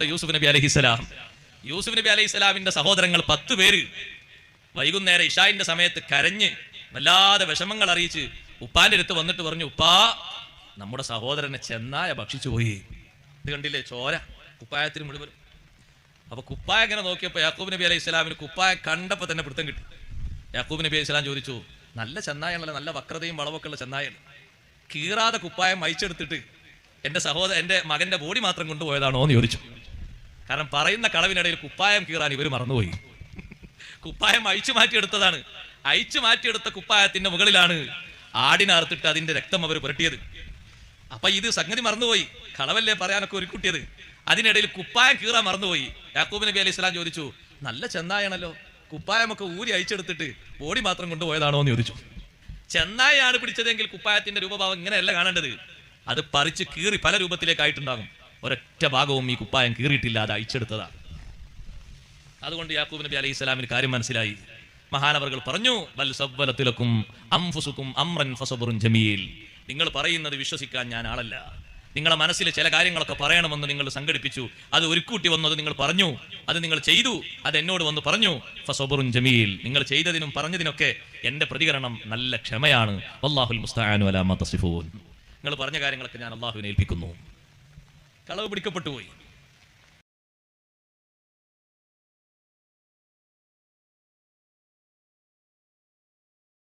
ബഹുമാനപ്പെട്ട യൂസുഫ് നബി അലൈഹിസ്സലാം. യൂസുഫ് നബി അലൈഹിസ്സലാമിന്റെ സഹോദരങ്ങൾ 10 പേര് വൈകുന്നേരം ഇശാഇന്റെ സമയത്ത് കരഞ്ഞ് വല്ലാതെ വിഷമങ്ങൾ അറിയിച്ച് ഉപ്പാന്റെ അടുത്ത് വന്നിട്ട് പറഞ്ഞു, ഉപ്പാ, നമ്മുടെ സഹോദരനെ ചെന്നായ ഭക്ഷിച്ചു പോയി. ഇത് കണ്ടില്ലേ, ചോര കുപ്പായത്തിന് മുഴുവൻ. അപ്പൊ കുപ്പായ ഇങ്ങനെ നോക്കിയപ്പോ യാക്കൂബ് നബി അലൈഹി സ്വലാമിന് കുപ്പായ കണ്ടപ്പോ തന്നെ പിടുത്തം കിട്ടി. യാക്കൂബ് നബി അലൈഹി സ്വലാം ചോദിച്ചു, നല്ല ചെന്നായാണല്ലോ, നല്ല വക്രതയും വളവൊക്കെ ഉള്ള ചെന്നായാണ്, കീറാതെ കുപ്പായം അയച്ചെടുത്തിട്ട് എൻ്റെ മകന്റെ ബോഡി മാത്രം കൊണ്ടുപോയതാണോ എന്ന് ചോദിച്ചു. കാരണം പറയുന്ന കളവിനിടയിൽ കുപ്പായം കീറാൻ ഇവർ മറന്നുപോയി. കുപ്പായം അഴിച്ചു മാറ്റിയെടുത്തതാണ്. അഴിച്ചു മാറ്റിയെടുത്ത കുപ്പായത്തിന്റെ മുകളിലാണ് ആടിനെ അറുത്തിട്ട് അതിന്റെ രക്തം അവർ പുരട്ടിയത്. അപ്പൊ ഇത് സംഗതി മറന്നുപോയി, കളവല്ലേ പറയാനൊക്കെ ഒരുക്കുട്ടിയത്. അതിനിടയിൽ കുപ്പായം കീറാൻ മറന്നുപോയി. യാക്കൂബ് നബി അലൈഹി സ്വലാം ചോദിച്ചു, നല്ല ചെന്നായാണല്ലോ, കുപ്പായമൊക്കെ ഊരി അഴിച്ചെടുത്തിട്ട് ബോഡി മാത്രം കൊണ്ടുപോയതാണോ എന്ന് ചോദിച്ചു. ചെന്നായാണ് പിടിച്ചതെങ്കിൽ കുപ്പായത്തിന്റെ രൂപഭാവം ഇങ്ങനെയല്ല കാണേണ്ടത്, അത് പറിച്ച് കീറി പല രൂപത്തിലേക്കായിട്ടുണ്ടാകും. ഒരൊറ്റ ഭാഗവും ഈ കുപ്പായം കീറിയിട്ടില്ല, അത് അഴിച്ചെടുത്തതാണ്. അതുകൊണ്ട് യാക്കൂബ് നബി അലൈഹി സ്വലാമിന് കാര്യം മനസ്സിലായി. മഹാനവറുകൾ പറഞ്ഞു, വൽ സവ്വലത്തിലക്കും അംഫുസുക്കും അംറൻ ഫസബറുൻ ജമീൽ. നിങ്ങൾ പറയുന്നത് വിശ്വസിക്കാൻ ഞാൻ ആളല്ല. നിങ്ങളെ മനസ്സിൽ ചില കാര്യങ്ങളൊക്കെ പറയണമെന്ന് നിങ്ങൾ സംഘടിപ്പിച്ചു, അത് ഒരുക്കൂട്ടി വന്നത് നിങ്ങൾ പറഞ്ഞു, അത് നിങ്ങൾ ചെയ്തു, അത് എന്നോട് വന്ന് പറഞ്ഞു. ഫസബറുൻ ജമീൽ, നിങ്ങൾ ചെയ്തതിനും പറഞ്ഞതിനൊക്കെ എന്റെ പ്രതികരണം നല്ല ക്ഷമയാണ്. വല്ലാഹുൽ മുസ്തആനു അലാ മാ തസിഫൂൻ. നിങ്ങൾ പറഞ്ഞ കാര്യങ്ങളൊക്കെ ഞാൻ അള്ളാഹുവിനെ ഏൽപ്പിക്കുന്നു. കളവ് പിടിക്കപ്പെട്ടു പോയി.